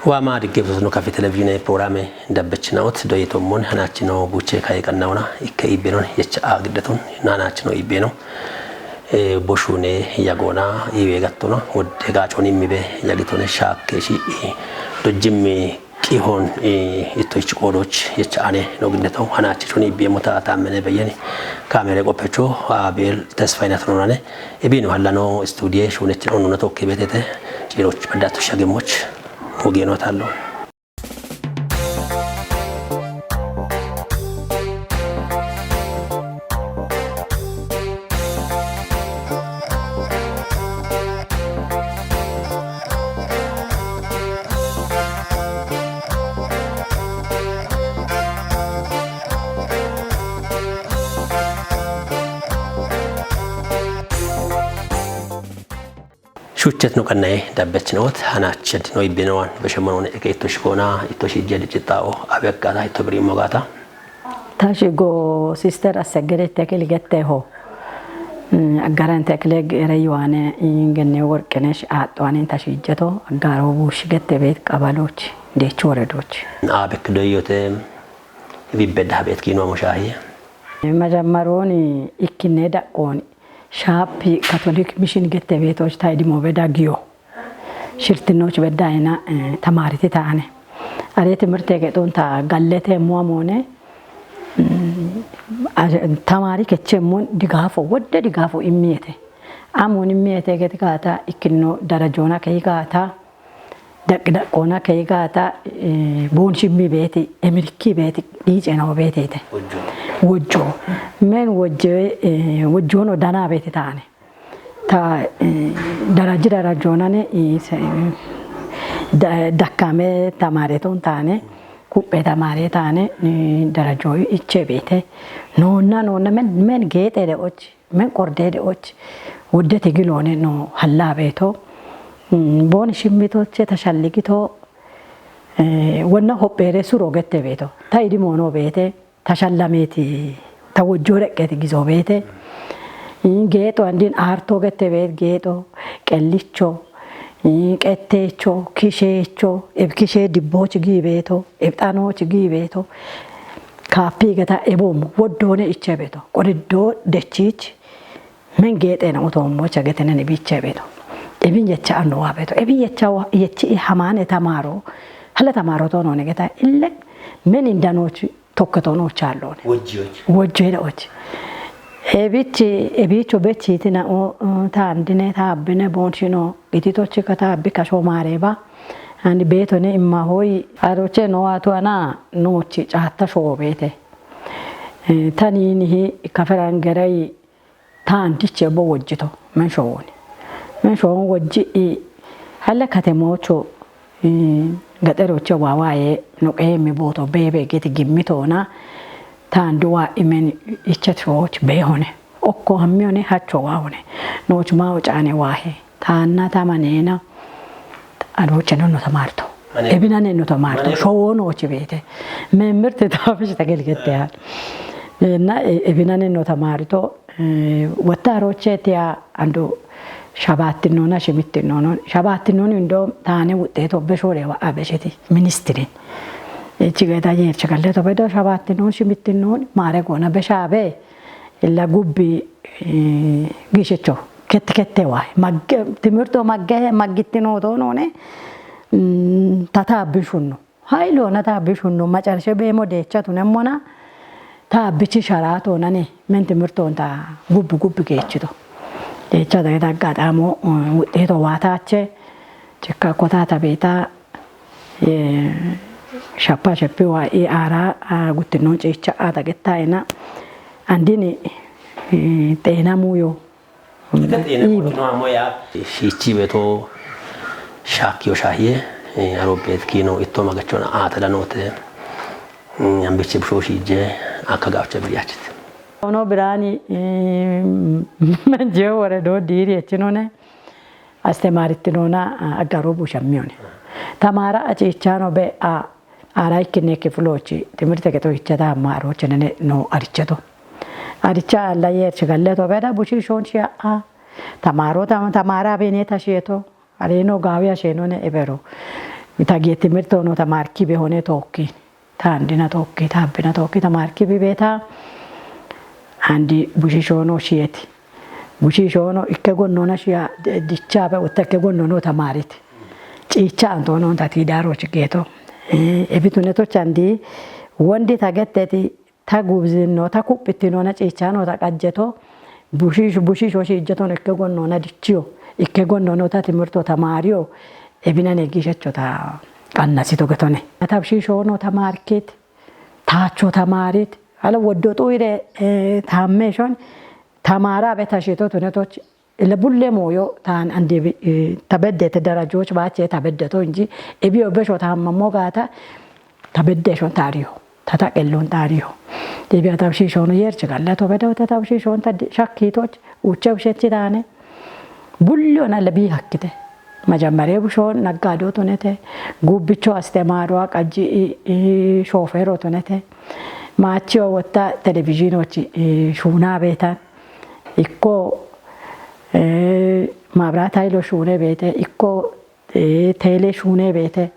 وما رجبت نو كافي تلفزيون برنامج دبتشناوت دويتومون هناچنو بوچه كاي قناونا يكيبينون يچاغدتون ناناچنو يبينو بوشوني ياغونا ييغاتونو ودغاچوني ميبه ياغيتون شاكشي دجمي كيهون يتوچ قودوچ يچاني نوغدتو هناچوني بيموتا تامنه بيني كاميرا قوبچو ابيل تسفاينات نونانه يبينو هلانو استوديو شونچ ونونو توكي بيتته ጭሮች በዳቱ ሸገሞች ወገኖት አለው ሹቸት ነው ቀናይ ዳበች ነውት ሃናቸድ ነው ይብነዋን በሸመኖን እከይቶሽ ኮና ይቶሽ ጀል ጭጣኦ አበቃታ ይተብሪ ሞጋታ ታሽጎ ሲስተር አሰገደት ተከል ገተሆ አጋራን ተክለግ ረዩዋነ እንገነ ወርቅነሽ አጥዋኔን ታሽጀቶ አጋሮ ቡሽ ገተ ቤት ቀባሎች ደች ወረዶች አበክ ደዮተ ቢበዳ ቤት ኪኖ ሙሻሂ መጀመሩን ይክነ ዳቆን ሻፒ ካቶሊክ ሚሽን ገተ ቤቶች ታይዲሞ በዳጊዮ ሽርትኖች በዳይና ተማሪቲ ታነ አሬ ትምርት የገጦንታ ጋለተ ሞሞነ ተማሪ ከቸሞን ድጋፎ ወደ ድጋፎ ኢሚየተ አሞን ኢሚየተ ገትካታ ኢክኖ ደረጆና ከይጋታ ደቅደቆና ከይጋታ ቦንሽሚ ቤት ኤምሪኪ ቤት ዲጨናው ቤቴተ ወጆ ምን ወጆ ነው ዳና ቤት ታነ ታ ደረጆናኔ ዳካሜ ተማሪቶን ታነ ኩጴ ተማሪ ታነ ደረጆይ እቼ ቤቴ ኖና ምን ጌጤ ደኦች ምን ቆርዴ ደኦች ወደት ግሎኔ ነው ሐላ ቤቶ ቦን ሽሚቶች ተሻልጊቶ ወና ሆጴሬ ሱሮ ገተ ቤቶ ታይዲ ሞኖ ቤቴ ተሻላሜቲ ተወጆ ረቀት ግዞ ቤቴ ጌጦ አንዲን አርቶ ገተ ቤት ጌጦ ቀልቾ ቀቴቾ ኪሼቾ እብኪሼ ዲቦች ጊቤቶ እብጣኖች ጊቤቶ ካፒ ገታ ኤቦም ወዶኔ እቼ ቤቶ ቆርዶ ደቺች ምን ጌጤ ነው ቶሞች ገተነን ቢቼ ቤቶ እብን የቻ ነው አቤቶ እብን የቻው የቺ ሐማነ ተማሮ ሀለ ተማሮ ቶኖ ነገታ ኢለ ምን እንደኖች ቶከቶኖች አሉን ወጆች ኤቢቾ በቺቲና ታንድነ ታብነ ቦንሽኖ ግቲቶች ከታብ ከሾ ማሬባ አንድ ቤቶኔ እማሆይ አሮቼ ነው አቷና ኖች ጫታ ሾ ቤቴ ታኒኒ ከፈራንገራይ ታንዲቼ በወጅቶ መንሾን ወጂ ሀለ ከተሞቹ ገጠሮቹ ዋዋዬ ኖቄ የሚቦቶ ቤቤ ጌት ግሚቶና ታንዱዋ ኢሜን ይቸቶች በሆነ ኦኮ ሀሚዮኔ ሀቾዋ ሆነ ኖች ማውጫኔ ዋሄ ታና ታማኔና አዶቼ ነው ተማርቶ እብናኔ ነው ተማርቶ ሾኖች ቤቴ መምርት ታፍሽ ተገልገጠያ እና እብናኔ ነው ተማርቶ ወታሮቼ ቲያ አንዱ ሻባትኖና ሽሚትኖና ሻባትኖን እንደው ታኔ ውጤቶ በሾሬዋ አበሽቲ ሚኒስትሪን እቺገታ የርቸከለቶ በዶ ሻባትኖን ሽሚትኖን ማረጎና በሻቤ ለጉቢ ግሽቾ ከትከተዋ ማገ ትምርቶ ማግትኖ ቶኖኔ ታታብሹን ነው ሃይሎና ታብሹን ነው ማጨርሸ በሞዴቻቱ ነሞና bichi sharaatoo nani menti mirtoon taa gubbi geechito. Jecha ta'ee gaadhaamoo wuxeetoo waa taachee jekka kotaa tabeetaa shaphaa shaphii waa'ee aaraa guttinnoon ceecha tagettaa ina andini xeenamuu yoo. Xeenamuu ammoo yaa shiichii beetoo shaakiyoo shaahiyee aroobeet kiinoo ittoo magachoon aatadhanoote ambichi bishooshiijee akka gaafcha biyyaachite. Ono biraani manjee waradoo diiri jechinoone astemaaritti noona aggaroo bushammiyoone. Tamaara achichaano be aaraa ikkinne kifloochi timirte ketoo hichata amma aroochinane no arichato. Aricha alla yeerchi galleto beda bushiishoon shi'a tamaaraa beeneeta sheeto areenoo gaawii sheenone ebero. Mitageetti mirtoono tamaarkii behone tokki taandina tokki taabbina tokki tamaarkii bibeetaa andi bushiishoono shi'eeti. Bushiishoono ikke gonnoona shi'a dichaa be uttakke gonnoonoo tamaariti. Ciicha antoonoon tatii daaroo chigeeto. Ebitune tochandi wondi tagetteeti ta gubzinno ta kuphittinoona ciichaanoo ta qajjeto bushiishoo shiijjetoon ikke gonnoona dichiyo ikke gonnoonoo ta timirtoo tamaariyoo ebinan eegishechoo ta qannasito getone. Ta bushiishoonoo tamaarkiiti taachoo tamaariiti hala waddoo xuuyire taammeeshoon tamaaraa betasheetoo tunetochi ila bullee mooyoo taan andi tabeddete darajooch baachee tabeddeto inji ebi obeshoo taamammoo gaata tabeddeeshoon taariyoo tata qelloon taariyoo deebi'a tabshiishoon yeerchi gallatoo bedawte tabshiishoon shakkiitoch ucha bushechi taane bulloon alla bii hakkite majammaree bushoon naggaadoo tunete gubbichoo astemaaroo qajji shoofeeroo tunete maachiyoo watta televizhiinochi shuunaa beetan ikkoo maabiraat haayiloo shuunee beete ikkoo teelee shuunee beete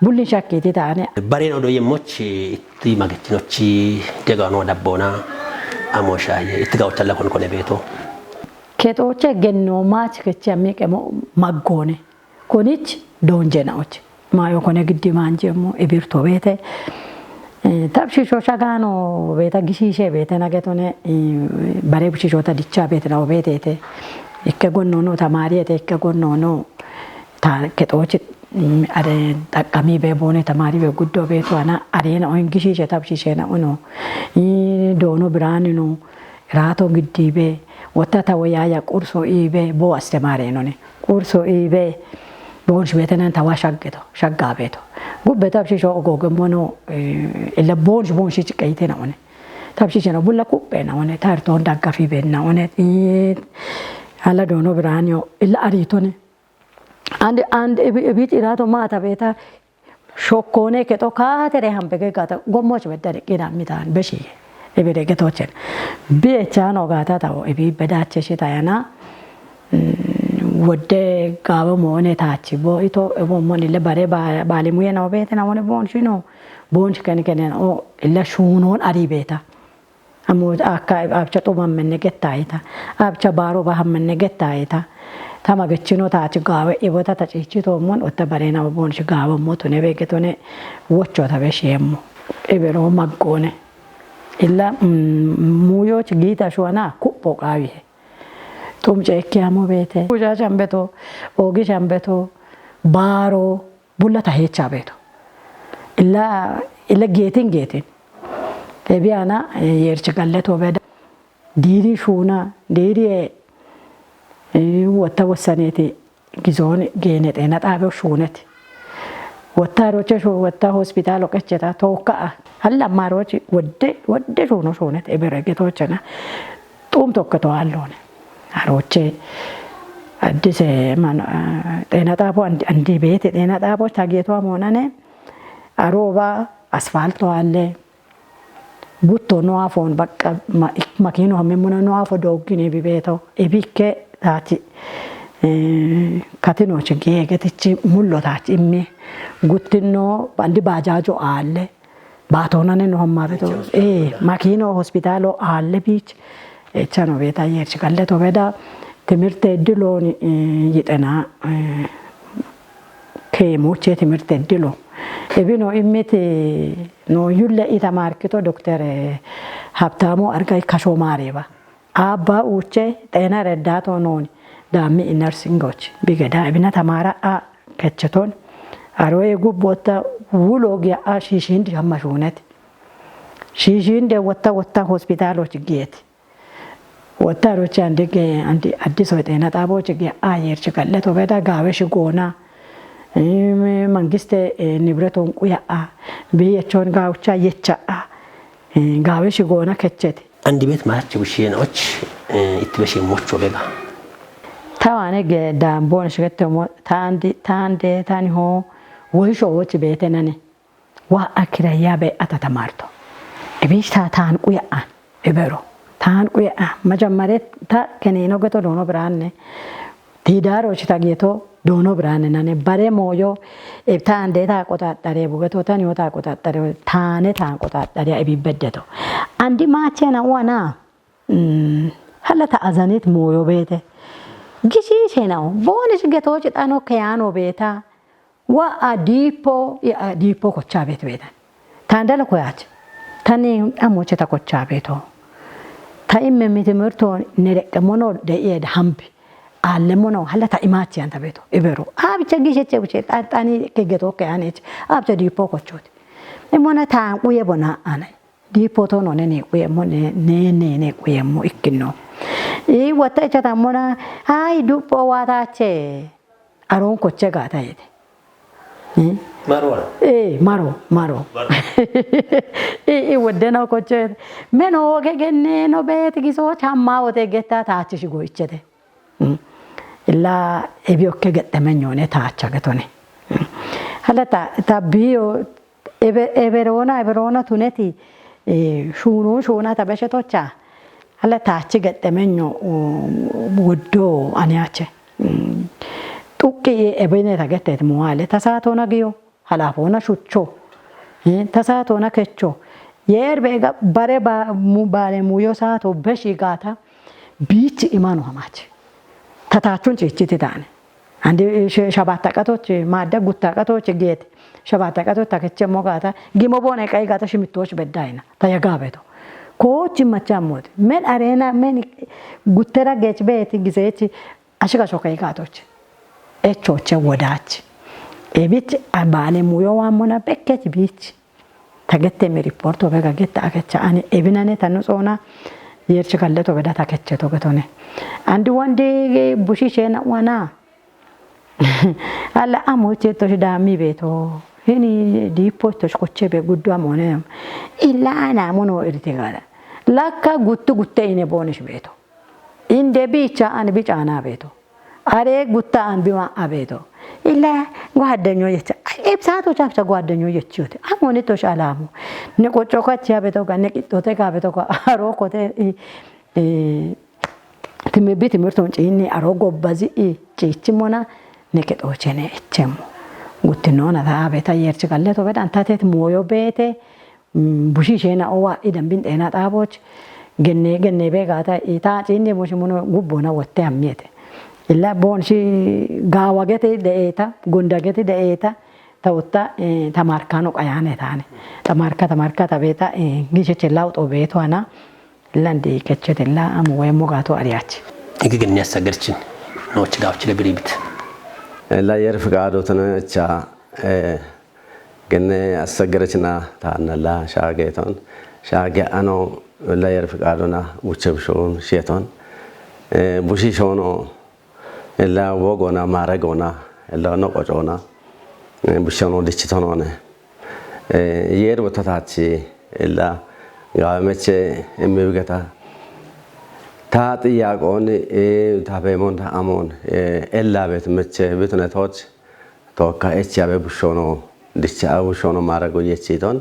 bulli shakkiiti taane. Bareen odoo yemmochi itti magachinochi degaanoo dabboonaa amoo shaayee itti gaawwachaa lakkoon kone beetoo. Keexoocha gennoo maachi kechi ammiiqemo maggoone kunichi doonjena'ochi maayoo kone giddi maanjeemmoo ibirtoo beete. Tabshiishoo shagaanoo beeta gishiishee beete nagetone baree bushiishoota dichaa beete na obeeteete ikke gonnoonoo tamaariyeete ikke gonnoonoo keexoochi xaqqamii bee boone tamaarii bee guddoo beetu ana areena oyin gishiishee tabshiishee na unoo doonoo biraaninu raatoo giddii bee watta tawayaaya qursoo iibee boo astemaareenone qursoo iibee boonsh beetenen tawaa shaggaa beeto. Gubbe tabshiishoo ogoogemmoonoo illa boonshi ciqqeeyite na one. Tabshiisheen bulla kuphee na one taartoon daggafii been na one hala doonoo biraaniyoo illa ariitone. And ebi xiraatoo maata beeta shokkoonee kexoo kaateree hambegee gaata gommoochi bedda dhiqqinaan mitaan beshiyee ebiree getoochen. Bi'echaanoo gaata ta'oo ebi bedaacheshi tayanaa. Wadde gaaba moone taachi boo itoo ebommoon ille baree baalimuye na obeete na one boonshino boonshi kenen o illa shuunoon arii beeta. Ammoo akka abcha xumammenne gettaayita abcha baaroo bahammenne gettaayita. Tama gechinoo taachi gaaba ebota taciichitoo moon otta baree nama boonshi gaaba mootone beeketone wochoota besheemmo ebiroo maggoone illa muuyoochi giita shuwanaa kuphoo qaawiyee. Tumche ekkiyamoo beete. Bujaa shambeto, oogi shambeto, baaroo, bulla taheechaa beeto. Illa geetin. Ebiyaana yeerchi galletoo beda. Diirii shuunaa, diirii watta wassaneeti gizoon geene xeena dhaabee shuuneti. Watta roche watta hospitaalo qecheta tokka'a. Halla ammaa rochi wadde shuunoo shuuneti ebere getoochana. Xuum tokko to'alloone. Aroche addise xeena xaaboo andi beete xeena xaaboo tageetoo amoonane arooba asfaaltoo allee buttoo noafoon bakka makiinoo hammemmuna noafo dooggine bibeetoo ebikke taachi katinoochi geegetichi mullo taachi immi guttinnoo andi baajaajoo aalle baatoonane no hammaa beetoo makiinoo hospitaaloo aalle biich. Echano beeta yeerchi galletoo beda timirte eddiloon yixenaa keemuuchee timirte eddiloo. Ebinoo immiti no yulle ita maarkitoo doktere ሀብታሙ አርጋይ ከሾማሬባ አባ ኡቼ ጤና ረዳት ሆኖን ዳሚ ነርሲንጎች ቢገዳ እብነ ተማራ ከቸቶን አሮዬ ጉቦታ ውሎጊያ ሺሺንድ ሸማሹነት ሺሺንድ ወታ ሆስፒታሎች ጌት ወታሮች አንድ አዲስ ጤና ጣቢያዎች ጌ አየር ችከለቶ በዳ ጋበሽ ጎና መንግስት ንብረቱን ቁያ ቢየቾን ጋውቻ የቻ ጋበሽ ጎና ከቸት አንድ ቤት ማርች ብሽየኖች ኢትበሽ ሞቾ በጋ ታዋኔ ዳምቦን ሽገተሞ ታንዴ ወይሾዎች ቤተነኔ ዋ አክራያ በአተተማርቶ እቢሽታ ታን ቁያአን እበሮ ታን ቁያ መጀመሪያ ታ ከኔኖ ገቶ ዶኖ ብራነ ዲዳሮች ታጌቶ ዶኖ ብራነ ነኔ ባሬ ሞዮ እብታ አንዴታ ቆጣጣሪ ቡገቶ ታን ይወታ ቆጣጣሪ ታኔ ታን ቆጣጣሪ እቢበደቶ አንዲ ማቼና ዋና ሀለታ አዛኔት ሞዮ ቤተ ጊዜ ሴናው ቦንስ ገቶች ጣኖ ከያኖ ቤታ ዋ ዲፖ ኮቻ ቤት ቤተን ታንደለ ኮያች ታኔ አሞቼ ተኮቻ ቤቶ ታይም ምትምርቶ ነረቀሞኖ ደየድ ሀምቢ አለሞኖ ሀለታ ኢማቺ አንተ ቤቶ ኢበሮ አብቸ ጊሸቼ ብቸ ጣጣኒ ከገቶ ከያኔች አብቸ ዲፖ ኮቾት እሞና ታን ቁየ ቦና አነ ዲፖ ቶኖ ነኔ ቁየሞ ነኔ ቁየሞ ኢክኖ ወጣ ቻታሞና አይ ዱፖ ዋታቼ አሮን ኮቼ ጋታየት ማሮ ወደናው ኮቼ መኖ ገገኔ ነው ቤት ጊሶ ቻማ ወተ ገታ ታችሽ ጎይቸተ ኢላ ኤቢዮከ ገጠመኞኔ ታቻ ገቶኔ ሀለታ ታቢዮ ኤበሮና ቱነቲ ሹና ተበሸቶቻ ሀለታች ገጠመኞ ወዶ አኒያቸ ጡቂ ኤበኔ ተገተት ሙዋለ ተሳቶና ግዮ ሀላፎና ሹቾ ተሳቶና ከቾ የርቤጋ ባሬ ባለ ሙዮ ሳቶ በሺ ጋታ ቢች ኢማኑ ሀማች ተታቹን ጭጭት ታነ አንዲ ሸባታ ቀቶች ማደ ጉታ ቀቶች ጌት ሸባታ ቀቶች ተከቸ ሞጋታ ጊሞ ቦነ ቀይ ጋታ ሽምቶች በዳይና ተየጋበቶ ኮች መቻሞት ምን አሬና ምን ጉተራ ገጭ ቤት ጊዜች አሽጋሾ ቀይ ጋቶች እቾቼ ወዳች ኤቢት አባለ ሙዮ ዋሞና በከች ቢች ተገተ ሪፖርት ወበጋ ገታ አከቻ አኔ ኤቢናኔ ተንጾና የርች ካለቶ በዳ ታከቸቶ ገቶነ አንድ ወንዴ ቡሺሼና ዋና አላ አሞቼ ቶሽ ዳሚ ቤቶ ሄኒ ዲፖቶች ኮቼ በጉዱ አሞነ ኢላ አና ሞኖ እርቲጋላ ላካ ጉቱ ኢኔ ቦነሽ ቤቶ ኢንደ ቢቻ አን ቢጫና ቤቶ አሬ ጉታ አን ቢማ አቤቶ ኢላ ጓደኞ የቻ ኤብሳቶ ቻፍቻ ጓደኞ የችዩት አሞኔ ቶሽ አላሙ ነቆጮ ኮቼ ቤቶ ጋር ነቂጦቴ ጋር ቤቶ አሮ ኮቴ ትምቤት ምርቶን ጪኒ አሮ ጎባዚ ጪችሞና ነከጦቼኔ እቸሙ ጉትኖና ታቤታ የርች ካለቶ በዳን ታቴት ሞዮ ቤቴ ቡሺሼና ኦዋ ኢደምቢን ጤና ጣቦች ገኔ ቤጋታ ኢታ ጪኒ ሞሽሙኖ ጉቦና ወቴ አሚየተ ኢላ ቦንሺ ጋዋገቴ ደኤታ ጎንዳገቴ ደኤታ ተውታ ተማርካኖ ቀያኔ ታኔ ተማርካ ተቤታ ጊሸቼ ላውጦ ቤቷና ለንዲ ከቸተላ አሙ ወይሞ ጋቶ አሪያች ግን ያሰገርችን ኖች ጋዎች ለብሪብት ላየር ፍቃዶ ተነቻ ግን አሰገረችና ታናላ ሻጌቶን ሻጌ አኖ ላየር ፍቃዶና ውቸብሾን ሼቶን ቡሺሾኖ እላ ወጎና ማረጎና እላ ነቆጮና ቡሾኖ ድችቶኖነ የር ወተታች እላ ጋመቼ እምብገታ ታጥያቆን ታበሞን ታአሞን ኤላ ቤት መቼ ብትነቶች ተወካ ኤችያበ ቡሾኖ ድቻ ቡሾኖ ማረጎ የቺቶን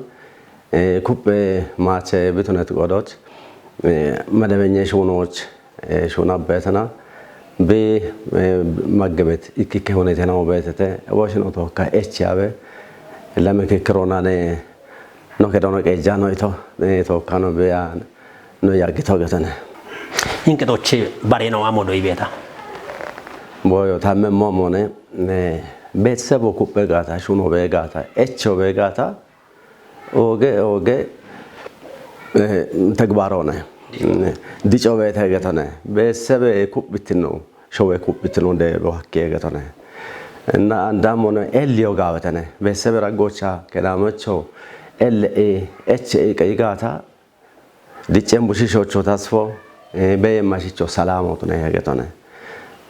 ኩቤ ማቼ ብትነት ቆዶች መደበኛ ሹኖች ሹና ቤተና በመገበት ኢኪከ ሁኔታ ነው ቤተተ ወሽኖ ተወካ ኤችያበ ለምክክሮና ነው ከዶኖ ቀጃ ነው ይቶ ተወካ ነው በያ ነው ያግተው ገተነ እንቅጦቼ ባሬ ነው አሞዶ ይቤታ ቦዮ ታመሞ ሞነ ቤተሰቦ ኩቤ ጋታ ሹኖ ቤጋታ ኤቾ ቤጋታ ኦጌ ተግባሮነ ዲጮቤ ተገተነ በሰበ ኩብትኖ ሾዌ ኩብትኖ እንደ በዋኬ ገተነ እና አንዳም ሆነ ኤልዮ ጋበተነ በሰበ ረጎቻ ከዳመቾ ኤልኤ ኤችኤ ቀይጋታ ዲጨም ቡሽሾቾ ታስፎ በየማሽቾ ሰላሞት ነው ያገተነ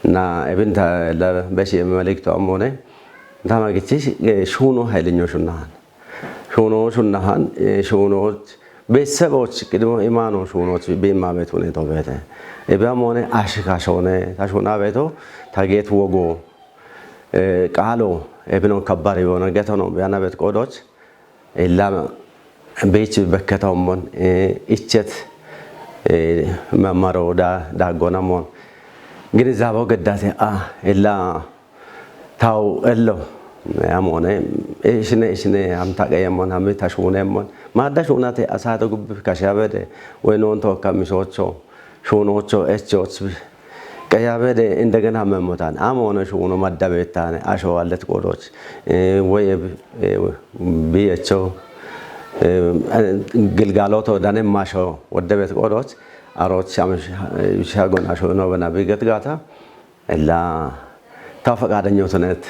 እና እብንታ ለበሽ መልእክቱ አሞነ ታማግቺ ሹኖ ኃይለኞሽናን ሹኖሽናን ሹኖች ቤተሰቦች ቅድሞ ኢማኖ ሹኖች በማመት ሁኔታ በተ እባሞነ አሽካሾነ ታሹና ቤቶ ታጌት ወጎ ቃሎ እብኖ ከባሪ የሆነ ገቶ ነው ቢያና ቤት ቆዶች ኢላ ቤች በከታውሞን ኢቸት መማሮ ዳጎናሞን ግን ዛባው ገዳቴ ኢላ ታው እሎ ያሞነ እሽኔ አምታ ቀየሞን አመ ታሹነሞን ማዳሽ ኡናቴ አሳተ ጉብ ካሻበደ ወይኖን ተወካሚሶቾ ሹኖቾ ኤቾች ቀያበደ እንደገና መሞታን አሞነ ሹኖ ማዳበታነ አሸዋለት ቆዶች ወይ ቢየቾ ግልጋሎቶ ዳነማሾ ወደበት ቆዶች አሮች ሻጎና ሾኖ በና ቢገት ጋታ እላ ታፈቃደኞ ተነት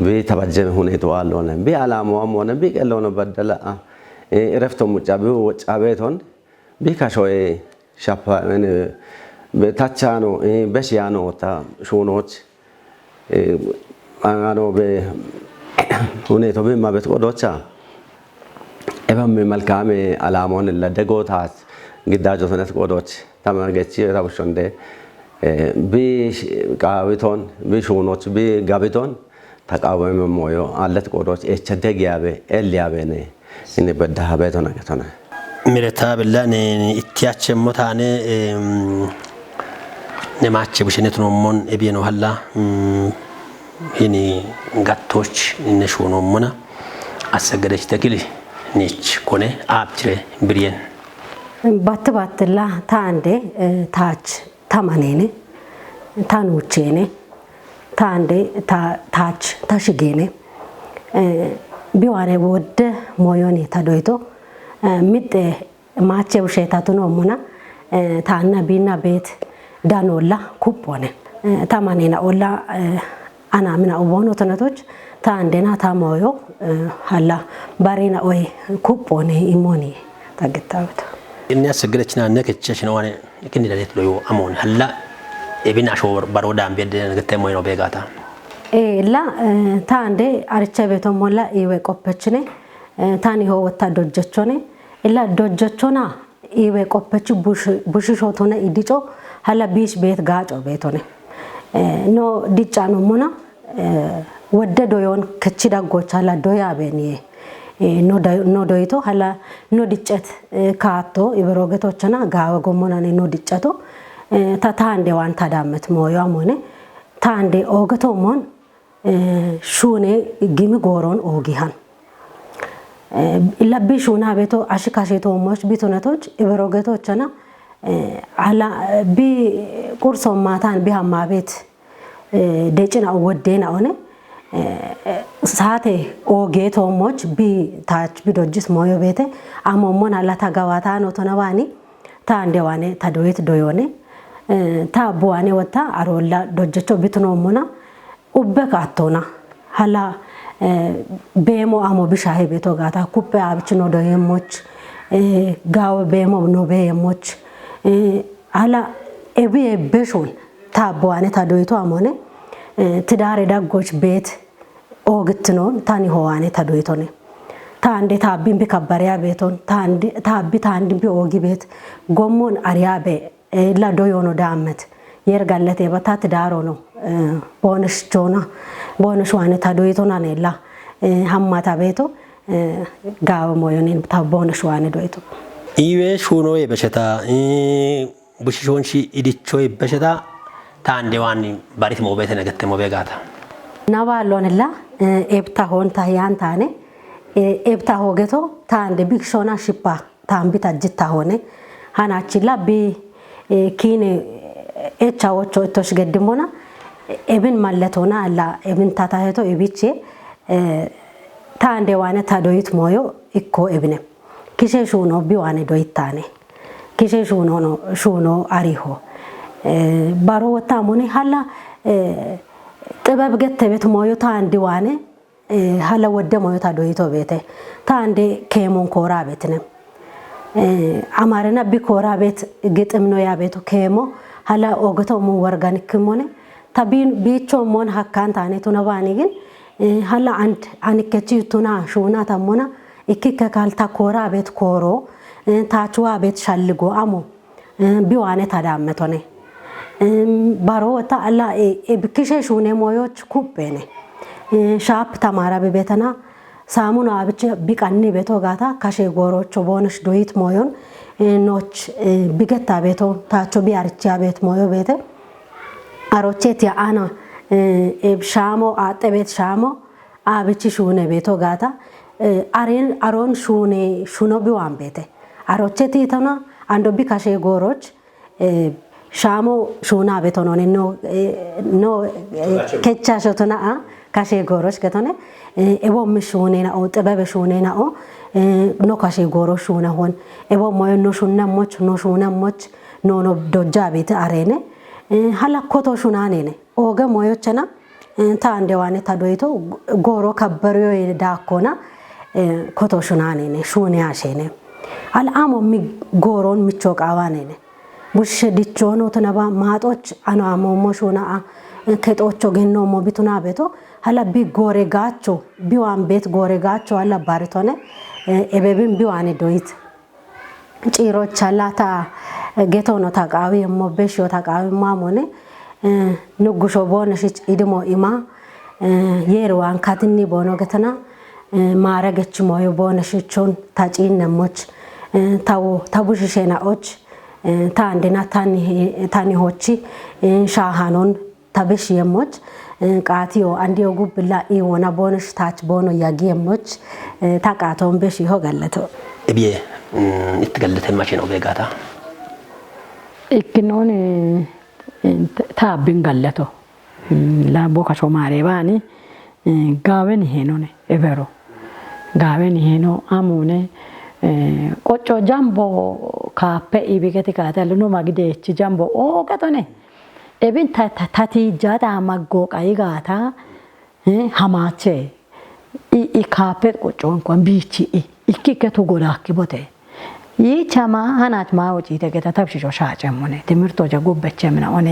በተባጀመ ሁኔታው አለሆነ በአላማው ሆነ በቀለው ነው በደላ እረፍቶ ሙጫብ ወጫቤቶን ቢካሾይ ሻፓ በታቻኖ በሽያኖ ታ ሹኖች አኖ በሁኔታው በማበት ቆዶቻ እባም መልካም አላማውን ለደጎታት ግዳጆ ተነት ቆዶች ተማገቺ ታውሾንደ ቢቃዊቶን ቢሹኖች ቢጋቢቶን ተቃወመ ሞዮ አለት ቆዶች እቸደጊያበ ኤልያበነ እኔ በዳህ ቤቶና ከተና ሚረታ በላኔ ኢቲያቸ ሞታኔ ነማቸ ብሽነት ነው ሞን እቢኖ ሀላ ይኒ ጋቶች እነሹ ነው ሞና አሰገደች ተክሊ ኒች ኮኔ አብትሬ ብሪየን ባትባትላ ታንዴ ታች ታማኔኔ ታኑቼኔ ታንዴ ታች ታሽጌኔ ቢዋኔ ወደ ሞዮኔ ታዶይቶ ሚጤ ማቼ ውሸታቱ ነው ሞና ታና ቢና ቤት ዳኖላ ኩፖኔ ታማኔና ኦላ አና ምና ኦቦኖ ተነቶች ታንዴና ታሞዮ ሀላ ባሪና ወይ ኩፖኔ ኢሞኒ ታገታውት እኛ ሰገደችና ነከቸሽ ነው አኔ እኪን ለሌት ሎዮ አሞን ሀላ ኤቢና ሾ ባሮዳም ቤድ ነገተ ሞይ ነው ቤጋታ ላ ታንዴ አርቻ ቤቶ ሞላ ይወ ቆፐችኔ ታኒ ሆ ወታ ዶጀቾኔ ኢላ ዶጀቾና ይወ ቆፐች ቡሽሾቶነ ኢዲጮ ሀላ ቢሽ ቤት ጋጮ ቤቶኔ ኖ ዲጫ ነው ሞና ወደ ዶዮን ከቺ ዳጎች ሀላ ዶያ ቤኒ ኖ ዶይቶ ሀላ ኖ ዲጨት ካቶ ይበሮገቶችና ጋወ ጎሞናኔ ኖ ዲጨቶ ታንዴ ዋን ታዳመት ሞያ ሞኔ ታንዴ ኦገቶ ሞን ሹኔ ግሚ ጎሮን ኦጊሃን ኢላቢ ሹና ቤቶ አሽካሽቶ ሞች ቢቶነቶች ይበሮገቶችና ሀላ ቢ ቁርሶ ማታን ቢሃማ ቤት ደጭና ወዴና ሆነ ሳቴ ኦጌቶ ሞች ቢ ታች ቢዶጅስ ሞዮ ቤቴ አሞሞን ሀላ ታጋዋታ ነው ተነባኒ ታንዴ ዋኔ ታዶይት ዶዮኔ ታቡዋኔ ወታ አሮላ ዶጀቾ ቢትኖ ሞና ኡበካቶና ሀላ ቤሞ አሞ ቢሻሄ ቤቶ ጋታ ኩፔ አብችኖ ዶየሞች ጋው ቤሞ ኖ ቤየሞች ሀላ ኤቢ ቤሾን ታቡዋኔ ታዶይቶ አሞኔ ትዳሬ ዳጎች ቤት ኦግትኖን ታኒ ሆዋኔ ታዶይቶኔ ታንዴ ታቢን ቢከበሪያ ቤቶን ታንዲ ቢ ኦጊ ቤት ጎሞን አሪያቤ ላ ዶዮኖ ዳመት የርጋለቴ በታት ዳሮ ነው ቦነሽ ጆና ቦነሽ ዋኔ ታዶይቶና ነላ ሀማታ ቤቶ ጋው ሞዮኔን ታቦነሽ ዋኔ ዶይቶ ኢዌ ሹኖ የበሸታ ቡሽሾንሺ ኢዲቾ የበሸታ ታንዴ ዋኒ ባሪት ሞቤተ ነገተ ሞቤጋታ ናባሎንላ ኤብታ ሆን ታያን ታኔ ኤብታ ሆገቶ ታንዴ ቢክሾና ሽፓ ታምቢታ ጅታ ሆነ ሃናቺላ ቢ ኪኔ ኤቻዎቹ እቶሽ ገድሞና ኤብን ማለቶና አላ ኤብን ታታሄቶ ኤቢቼ ታንዴ ዋነ ታዶይት ሞዮ ኢኮ ኤብነ kishe shuno biwane doitane kishe shuno no shuno ariho baro tamone hala ጥበብ ገተበት ሞዮታ አንዲዋኔ ሀለ ወደ ሞዮታ ዶይቶ ቤቴ ታንዴ ከሞን ኮራ ቤትነ አማረና ቢኮራ ቤት ግጥም ነው ያ ቤቱ ከሞ ሀለ ኦገቶ ሙ ወርጋኒክ ሞነ ታቢን ቢቾ ሞን ሀካን ታኔ ቱነባኒ ግን ሀለ አንድ አንከቺ ቱና ሹና ታሞና እኪከ ካልታ ኮራ ቤት ኮሮ ታቹዋ ቤት ሻልጎ አሞ ቢዋኔ ታዳመቶኔ ባሮታ አላ ኤብክሼ ሹኔ ሞዮች ኩቤኔ ሻፕ ተማራ በቤተና ሳሙና አብቸ ቢቃኒ ቤቶ ጋታ ካሼ ጎሮቾ ቦነሽ ዶይት ሞዮን ኖች ቢገታ ቤቶ ታቾ ቢያርቻ ቤት ሞዮ ቤተ አሮቼት ያአና ኤብሻሞ አጠ ቤት ሻሞ አብቺ ሹኔ ቤቶ ጋታ አሮን ሹኔ ሹኖ ቢዋን ቤተ አሮቼት ይተና አንዶ ቢካሼ ጎሮች ሻሞ ሹና ቤቶኖኔ ኖ ከቻሾተና ካሼ ጎሮች ከተነ ኤቦም ሹኔና ኦ ጥበብ ሹኔና ኦ ኖ ካሼ ጎሮች ሹና ሆን ኤቦ ሞዮ ኖ ሹናሞች ኖ ዶጃ ቤት አሬኔ ሀላ ኮቶ ሹናኔኔ ኦገ ሞዮቸና ታንዴዋኔ ታዶይቶ ጎሮ ከበሪዮ ዳኮና ኮቶ ሹናኔኔ ሹኔ አሼኔ አልአሞ ሚ ጎሮን ሚቾቃዋኔኔ ቡሽ ዲቾኖ ተነባ ማጦች አናሞሞ ሹና ከጦቾ ገኖ ሞቢቱና ቤቶ ሀላ ቢጎሬ ጋቾ ቢዋን ቤት ጎሬ ጋቾ አላ ባርቶነ ኤቤብን ቢዋኔ ዶይት ጪሮች አላታ ጌቶ ነው ታቃዊ ሞበሽ ታቃዊ ማሞኔ ንጉሾ ቦነሽ ኢድሞ ኢማ የርዋን ካትኒ ቦኖ ገተና ማረገች ሞዮ ቦነሽቾን ታጪነሞች ታቡሽሸናዎች ታንዴና ታኒሆቺ ሻሃኖን ታበሽ የሞች ቃቲዮ አንዲዮ ጉብላ ኢወና ቦነሽ ታች ቦኖ ያጊየሞች ታቃቶን በሽ ይሆጋለቶ እቢዬ ይትገለተ ማቼ ነው በጋታ ኢክኖን ታብን ገለቶ ላቦ ካሾ ማሬባኒ ጋበን ሄኖኔ ኤበሮ ጋበን ሄኖ አሙኔ ቆጮ ጃምቦ ካፔ ኢቢገቲ ካታሉኖ ማግዴች ጃምቦ ኦ ቀቶኔ ኤቢን ታቲ ጃታ ማጎ ቃይጋታ ሃማቼ ኢ ካፔ ቆጮ እንኳን ቢቺ ኢኪከቱ ጎዳኪ ቦቴ ይቻማ ሃናት ማውጪ ተገታ ታብሽሾ ሻጨሙኔ ትምርቶ ጀጎበቸ ምና ኦኔ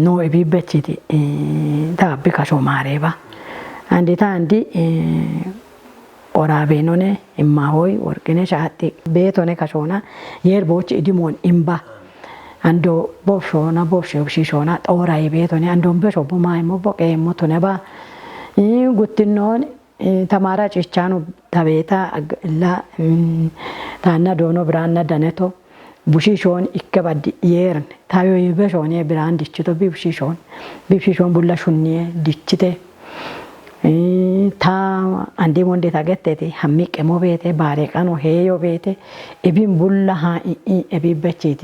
ኖ ኤቢበቺቲ ታቢ ካሾ ማሬባ አንዲታ አንዲ ኦራቤኖኔ እማሆይ ወርቅኔ ሻቲ ቤቶኔ ካሾና የርቦች ኢዲሞን ኢምባ አንዶ ቦሾና ቦሽሾና ጦራይ ቤቶኔ አንዶን በሾ ቦማይሞ ቦቄሞ ቶነባ ጉትኖን ተማራ ጭቻኑ ተቤታ ላ ታና ዶኖ ብራና ደነቶ ቡሽሾን ይከባድ የርን ታዮ ይበሾኔ ብራንድ ይችቶ ቢብሽሾን ቡላሹኒ ዲችቴ ታ አንዴ ሞንዴ ታገተቴ ሐሚቅ ሞቤቴ ባሬቃኖ ሄዮ ቤቴ ኢቢን ቡላ ሃ ኢቢበቺቲ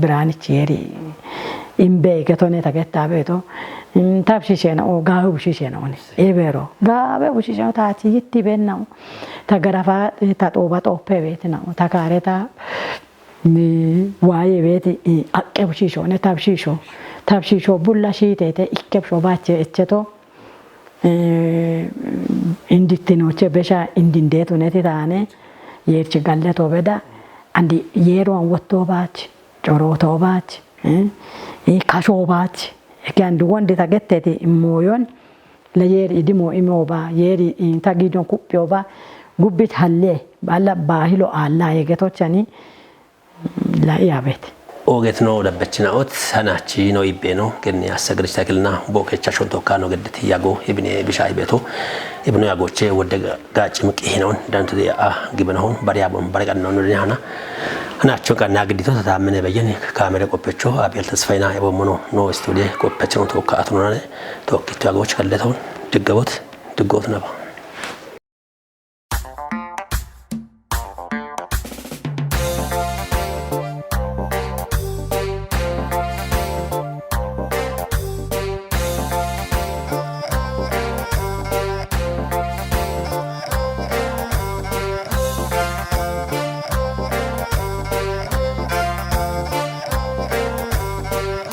ብራንች የሪ ኢምቤ ገቶኔ ታገታ ቤቶ ታብሽሸና ኦ ጋው ብሽሸና ኦኔ ኤበሮ ጋበ ብሽሸና ታቲ ይትቤናው ታገራፋ ታጦባ ጦፔ ቤት ነው ታካሬታ ዋይ ቤት አቀ ብሽሾኔ ታብሽሾ ቡላ ሺቴቴ ኢከብሾ ባቸ እቸቶ እንዲትኖቼ በሻ እንዲንዴት ሆነቴ ታኔ የርች ጋለቶ በዳ አንዲ የሮን ወጥቶ ባች ጮሮቶ ባች ካሾ ባች ከአንድ ወንድ ታገተቴ ሞዮን ለየር ኢዲሞ ኢሞባ የሪ ታጊዶን ኩጵዮባ ጉብት ሀሌ ባላ ባሂሎ አላ የገቶቻኒ ላያቤት ኦጌት ነው ለበችናውት ሰናቺ ነው ይቤኖ ግን ያሰግርች ተክልና ቦከቻ ሾንቶካ ነው ገድት ያጎ ኢብኔ ቢሻይ ቤቶ ኢብኑ ያጎቼ ወደ ጋጭ ምቅ ሄነውን ዳንቱ ያ ግብነው በሪያቦን በረቀን ነው እንደኛና አናቸው ቀና ግዲቶ ተታመነ በየን ካሜራ ቆপቾ አቤል ተስፋይና የቦሞኖ ኖ ስቱዲዮ ቆপቾ ተወካቱ ነው ተወክቶ ያጎች ከለተው ድጎት ነው Thank you.